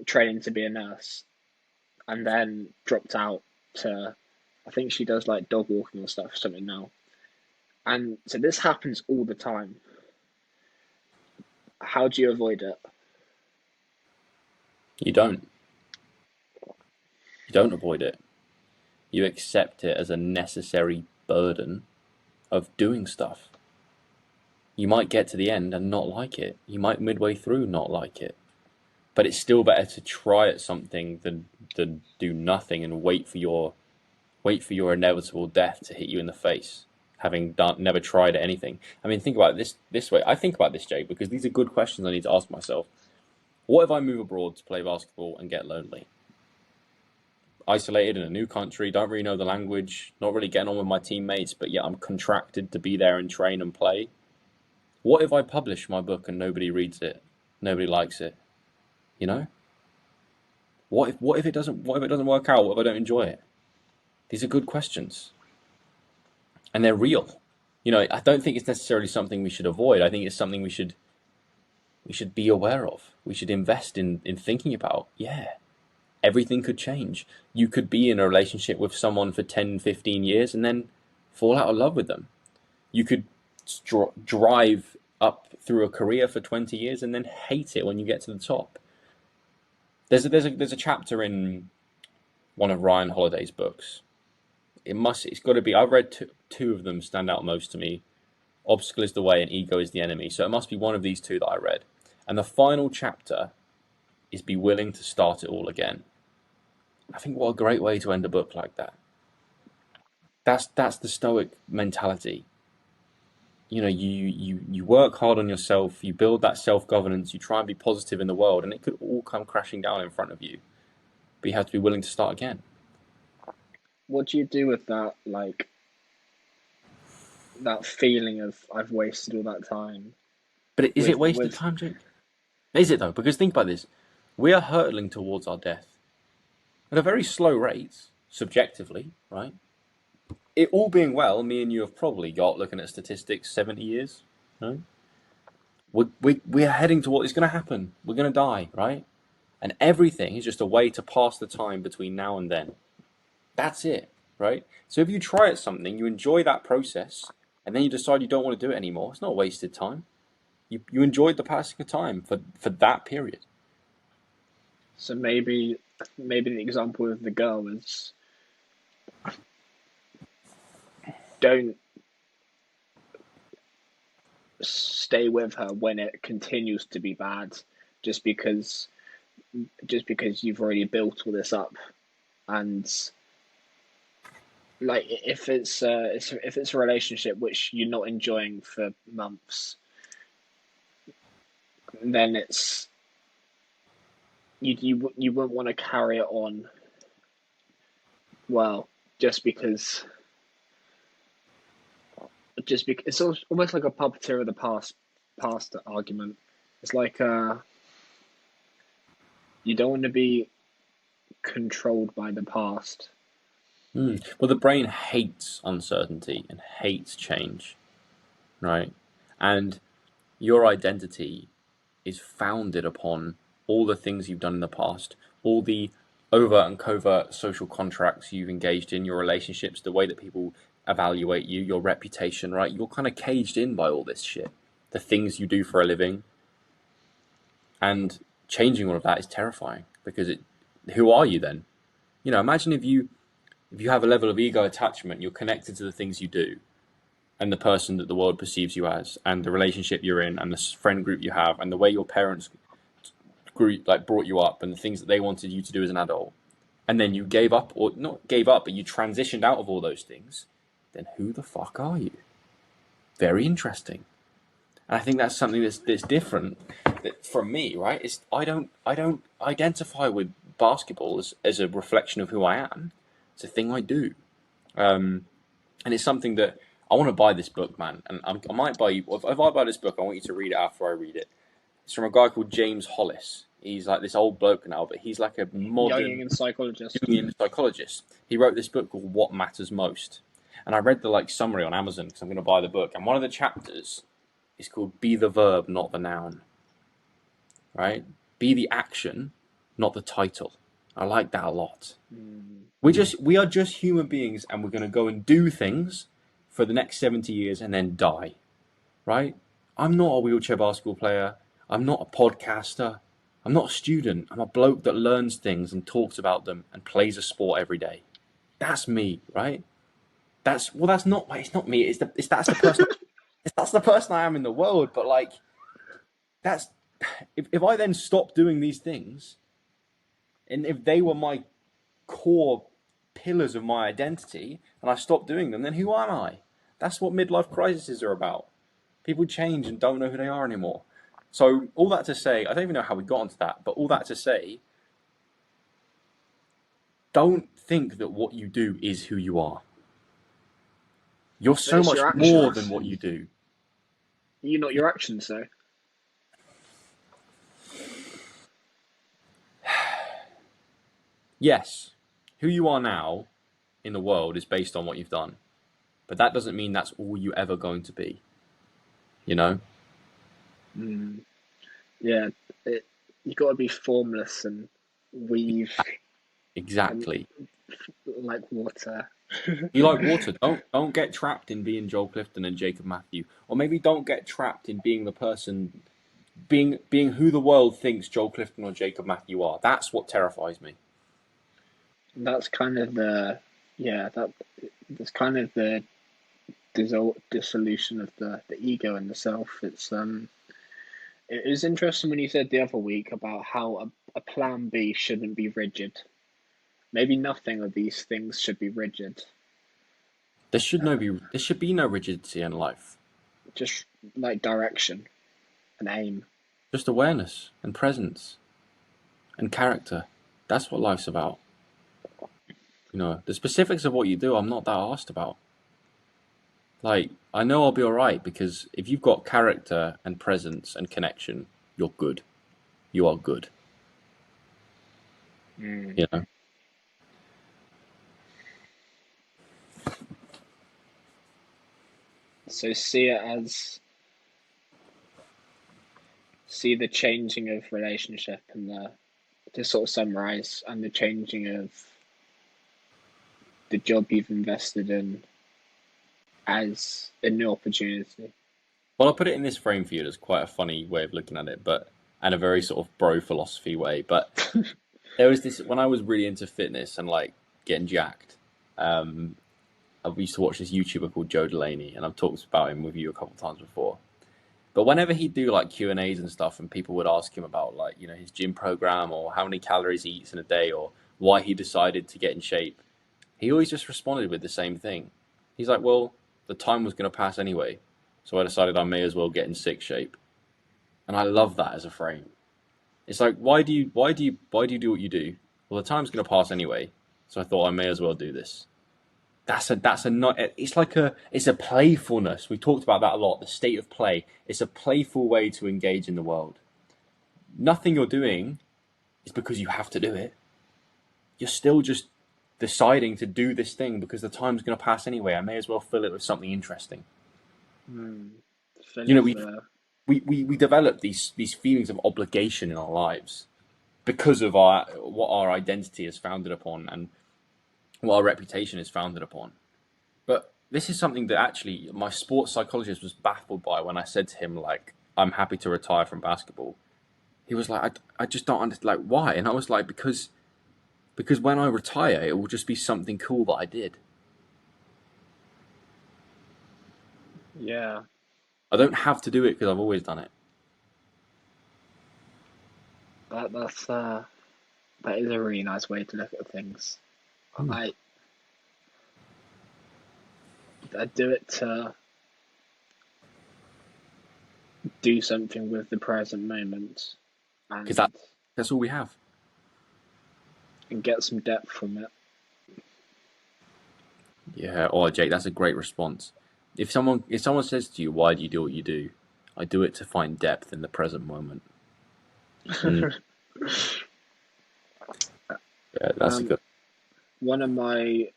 training to be a nurse and then dropped out to, I think she does like dog walking or stuff, something now. And so this happens all the time. How do you avoid it? You don't. You don't avoid it. You accept it as a necessary burden of doing stuff. You might get to the end and not like it. You might midway through not like it. But it's still better to try at something than do nothing and wait for your inevitable death to hit you in the face, having never tried anything. I mean, think about this way. I think about this, Jay, because these are good questions I need to ask myself. What if I move abroad to play basketball and get lonely? Isolated in a new country, don't really know the language, not really getting on with my teammates, but yet I'm contracted to be there and train and play. What if I publish my book and nobody reads it? Nobody likes it? You know? What if it doesn't work out? What if I don't enjoy it? These are good questions. And they're real. You know, I don't think it's necessarily something we should avoid. I think it's something we should be aware of. We should invest in thinking about. Yeah, everything could change. You could be in a relationship with someone for 10, 15 years and then fall out of love with them. You could drive up through a career for 20 years and then hate it when you get to the top. There's a chapter in one of Ryan Holiday's books. It's got to be. I've read two of them stand out most to me. Obstacle is the way and ego is the enemy. So it must be one of these two that I read. And the final chapter is be willing to start it all again. I think what a great way to end a book like that. That's the stoic mentality. You know, you work hard on yourself, you build that self governance, you try and be positive in the world, and it could all come crashing down in front of you. But you have to be willing to start again. What do you do with that, like that feeling of I've wasted all that time But is it wasted with time, Jake? Is it though? Because think about this. We are hurtling towards our death at a very slow rate, subjectively, right? It all being well, me and you have probably got, looking at statistics, 70 years. Right? We're heading to what is going to happen. We're going to die, right? And everything is just a way to pass the time between now and then. That's it, right? So if you try at something, you enjoy that process, and then you decide you don't want to do it anymore, it's not wasted time. You enjoyed the passing of time for that period. So maybe the example of the girl is don't stay with her when it continues to be bad, just because you've already built all this up. And like if it's a relationship which you're not enjoying for months, then it's you wouldn't want to carry it on. Well, just because it's almost like a puppeteer of the past argument. It's like you don't want to be controlled by the past. Well, the brain hates uncertainty and hates change, right? And your identity is founded upon all the things you've done in the past, all the overt and covert social contracts you've engaged in, your relationships, the way that people evaluate you, your reputation, right? You're kind of caged in by all this shit. The things you do for a living, and changing all of that is terrifying because who are you then? Imagine if you have a level of ego attachment, you're connected to the things you do and the person that the world perceives you as, and the relationship you're in, and the friend group you have, and the way your parents brought you up, and the things that they wanted you to do as an adult, and then you gave up, or not gave up, but you transitioned out of all those things, then who the fuck are you? Very interesting. And I think that's something that's different from me, right? I don't identify with basketball as a reflection of who I am. It's a thing I do. And it's something that I want to buy this book, man. And I might buy you. If I buy this book, I want you to read it after I read it. It's from a guy called James Hollis. He's like this old bloke now, but he's like a modern Jungian psychologist. Jungian psychologist. He wrote this book called What Matters Most. And I read the summary on Amazon because I'm going to buy the book. And one of the chapters is called Be the Verb, Not the Noun. Right? Be the action, not the title. I like that a lot. We are just human beings, and we're going to go and do things for the next 70 years and then die. Right? I'm not a wheelchair basketball player. I'm not a podcaster. I'm not a student. I'm a bloke that learns things and talks about them and plays a sport every day. That's me, right? That's not. It's not me. That's the person. That's the person I am in the world. But that's if I then stop doing these things, and if they were my core pillars of my identity, and I stop doing them, then who am I? That's what midlife crises are about. People change and don't know who they are anymore. So all that to say, I don't even know how we got onto that, but all that to say, don't think that what you do is who you are. You're But so it's much your more than actions. what you do. You're not your actions, though. Yes, who you are now in the world is based on what you've done. But that doesn't mean that's all you're ever going to be. You know? Mm. Yeah, you got to be formless and weave and Exactly. like water. You like water. Don't get trapped in being Joel Clifton and Jacob Matthew. Or maybe don't get trapped in being the person being who the world thinks Joel Clifton or Jacob Matthew are. That's what terrifies me. That's kind of that's kind of the dissolution of the ego and the self. It was interesting when you said the other week about how a plan B shouldn't be rigid. Maybe nothing of these things should be rigid. There should be no rigidity in life. Just like direction and aim. Just awareness and presence and character. That's what life's about. The specifics of what you do, I'm not that asked about. I know I'll be alright because if you've got character and presence and connection, you're good. You are good. Mm. You know? So see the changing of relationship and the to sort of summarize and the changing of the job you've invested in as a new opportunity. Well, I'll put it in this frame for you. It's quite a funny way of looking at it, but and a very sort of bro philosophy way. But there was this when I was really into fitness and like getting jacked. Um, I used to watch this YouTuber called Joe Delaney, and I've talked about him with you a couple of times before. But whenever he'd do like Q&As and stuff, and people would ask him about like his gym program or how many calories he eats in a day or why he decided to get in shape, he always just responded with the same thing. He's like, "Well, the time was going to pass anyway, so I decided I may as well get in sick shape." And I love that as a frame. It's like, why do you do what you do? Well, the time's going to pass anyway, so I thought I may as well do this. That's a not. It's a playfulness. We talked about that a lot. The state of play. It's a playful way to engage in the world. Nothing you're doing is because you have to do it. You're still just deciding to do this thing because the time's going to pass anyway. I may as well fill it with something interesting. Hmm. Fill You know, it we with we develop these feelings of obligation in our lives because of our what our identity is founded upon and what our reputation is founded upon. But this is something that actually my sports psychologist was baffled by when I said to him, like, I'm happy to retire from basketball. He was like, I just don't understand, like, why? And I was like, because when I retire, it will just be something cool that I did. yeah. I don't have to do it because I've always done it. That's that is a really nice way to look at things. Hmm. I I do it to do something with the present moment Because and that's all we have. get some depth from it. Yeah. Oh, Jake, that's a great response. If someone says to you, "Why do you do what you do?" I do it to find depth in the present moment. Mm, yeah, that's a um, good. One of my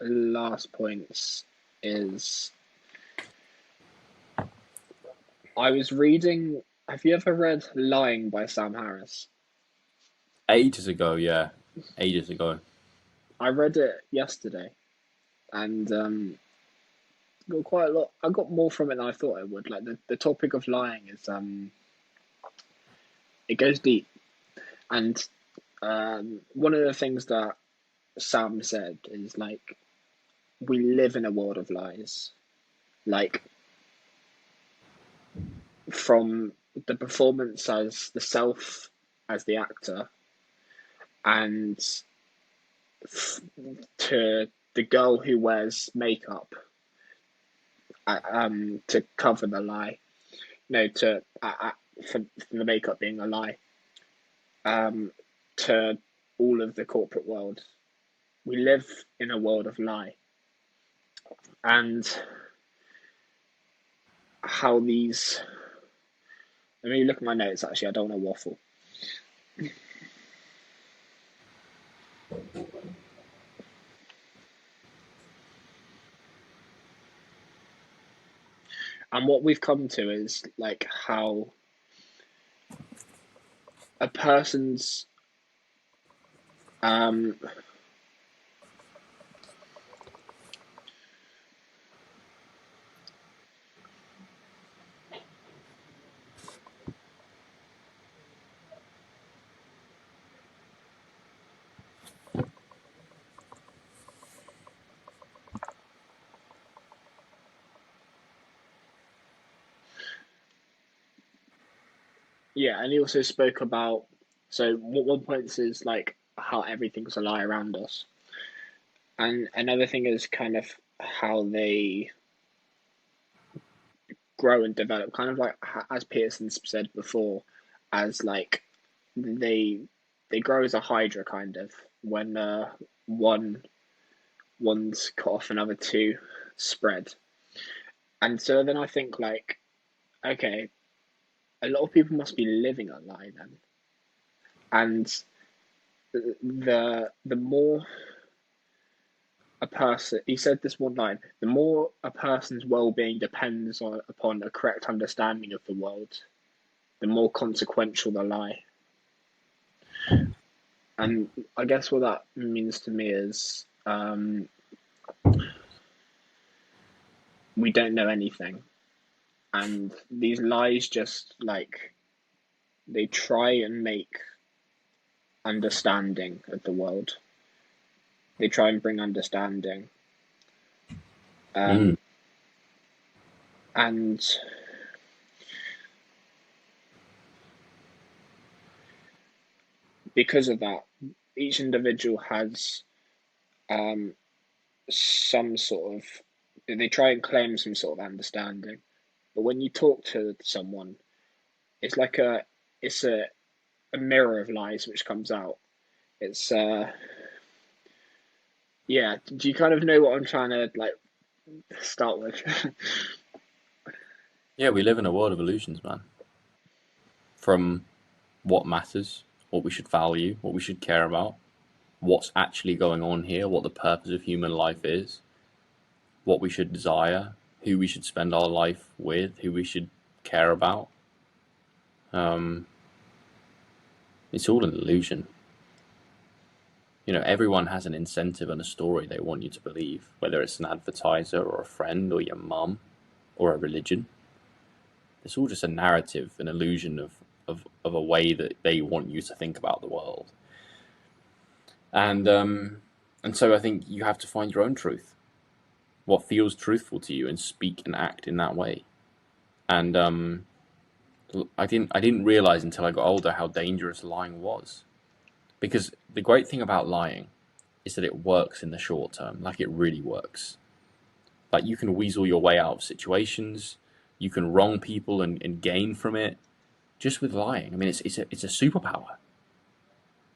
last points is I was reading. Have you ever read Lying by Sam Harris? Ages ago, yeah, ages ago. I read it yesterday and got quite a lot. I got more from it than I thought I would. Like the topic of lying is it goes deep, and one of the things that Sam said is like we live in a world of lies. Like from the performance as the self as the actor and to the girl who wears makeup to cover the lie. No, to for the makeup being a lie. Um, to all of the corporate world, we live in a world of lie, and how these. Let me look at my notes. Actually, I don't want to waffle. And what we've come to is like how a person's um, yeah, and he also spoke about so one point is like how everything's a lie around us, and another thing is kind of how they grow and develop, kind of like as Peterson said before, as like they they grow as a hydra kind of when one one's cut off another two spread, and so then I think like okay, a lot of people must be living a lie then, and the more a person, he said this one line, the more a person's well-being depends upon a correct understanding of the world, the more consequential the lie. And I guess what that means to me is we don't know anything. and these lies just like they try and make understanding of the world. They try and bring understanding, Mm. um, and because of that, each individual has um, some sort of. They try and claim some sort of understanding, but when you talk to someone, it's like it's a mirror of lies which comes out. It's yeah. Do you kind of know what I'm trying to like start with? Yeah, we live in a world of illusions, man. From what matters, what we should value, what we should care about, what's actually going on here, what the purpose of human life is, what we should desire, who we should spend our life with, who we should care about. Um, it's all an illusion. You know, everyone has an incentive and a story they want you to believe, whether it's an advertiser or a friend or your mum or a religion. It's all just a narrative, an illusion of a way that they want you to think about the world. And and so I think you have to find your own truth, what feels truthful to you, and speak and act in that way. And I didn't realize until I got older how dangerous lying was, because the great thing about lying is that it works in the short term, like it really works. Like you can weasel your way out of situations, you can wrong people and gain from it just with lying. I mean, it's a superpower.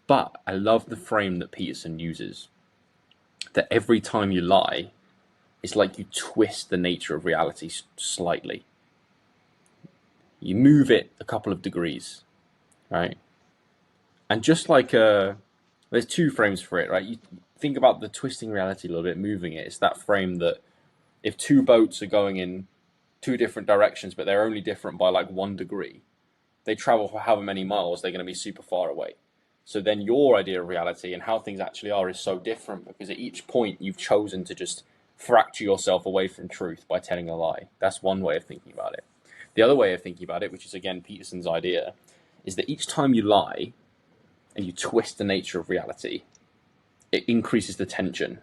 But I love the frame that Peterson uses, that every time you lie, it's like you twist the nature of reality slightly. You move it a couple of degrees, right? And just like there's two frames for it, right? You think about the twisting reality a little bit, moving it. It's that frame that if two boats are going in two different directions, but they're only different by like 1 degree, they travel for however many miles, they're going to be super far away. So then your idea of reality and how things actually are is so different because at each point you've chosen to just fracture yourself away from truth by telling a lie. That's one way of thinking about it. The other way of thinking about it, which is again Peterson's idea, is that each time you lie and you twist the nature of reality, it increases the tension.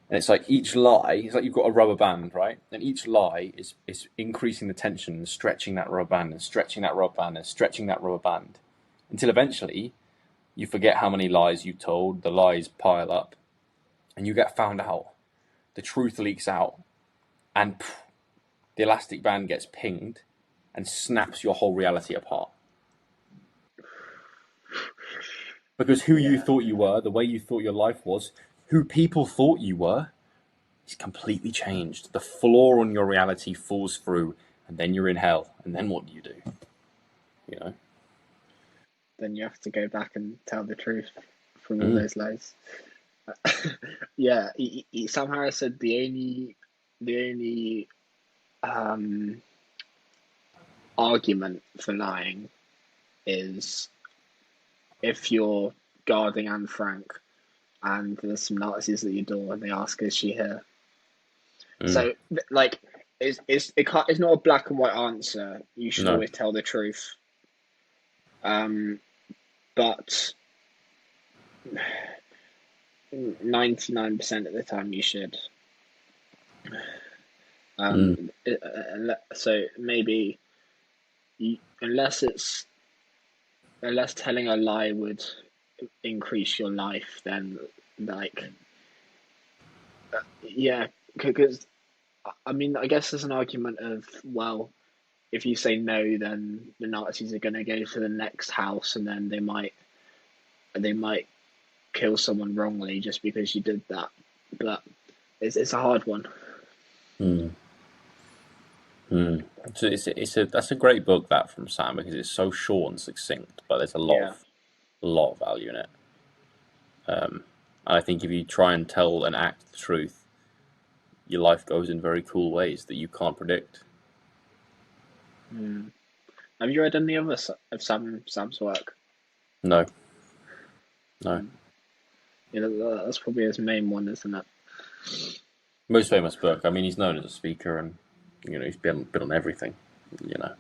And it's like each lie, it's like you've got a rubber band, right? And each lie is increasing the tension and stretching that rubber band and stretching that rubber band and stretching that rubber band until eventually you forget how many lies you told, the lies pile up, and you get found out. The truth leaks out, and the elastic band gets pinged and snaps your whole reality apart. Because who you Yeah, thought you were, the way you thought your life was, who people thought you were, is completely changed. The flaw on your reality falls through, and then you're in hell. And then what do you do? You know? then you have to go back and tell the truth from all Mm, those lies. Yeah, Sam Harris said the only um, argument for lying is if you're guarding Anne Frank and there's some Nazis at your door and they ask, "Is she here?" mm, So, like, it's not a black and white answer. You should no. always tell the truth. Um, but 99% of the time you should. Mm, So maybe unless unless telling a lie would increase your life, then like yeah, because I mean I guess there's an argument of well, if you say no, then the Nazis are going to go to the next house, and then they might kill someone wrongly just because you did that. But it's a hard one. mm, mm. So that's a great book that from Sam because it's so short and succinct, but there's Yeah. a lot of value in it. And I think if you try and tell and act the truth, your life goes in very cool ways that you can't predict. Mm. Have you read any other of Sam's work? No, no. Mm. Yeah, that's probably his main one, isn't it? Most famous book. I mean, he's known as a speaker and He's been on everything. You know.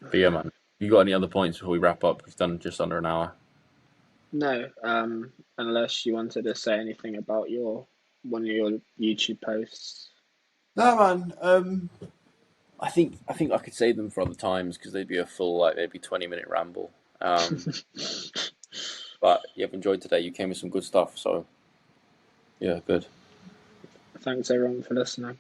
But yeah, man. You got any other points before we wrap up? We've done just under an hour. No, unless you wanted to say anything about your one of your YouTube posts. No, man. I think I could save them for other times because they'd be a full like maybe 20-minute ramble. But you've enjoyed today. You came with some good stuff. So yeah, good. Thanks everyone for listening.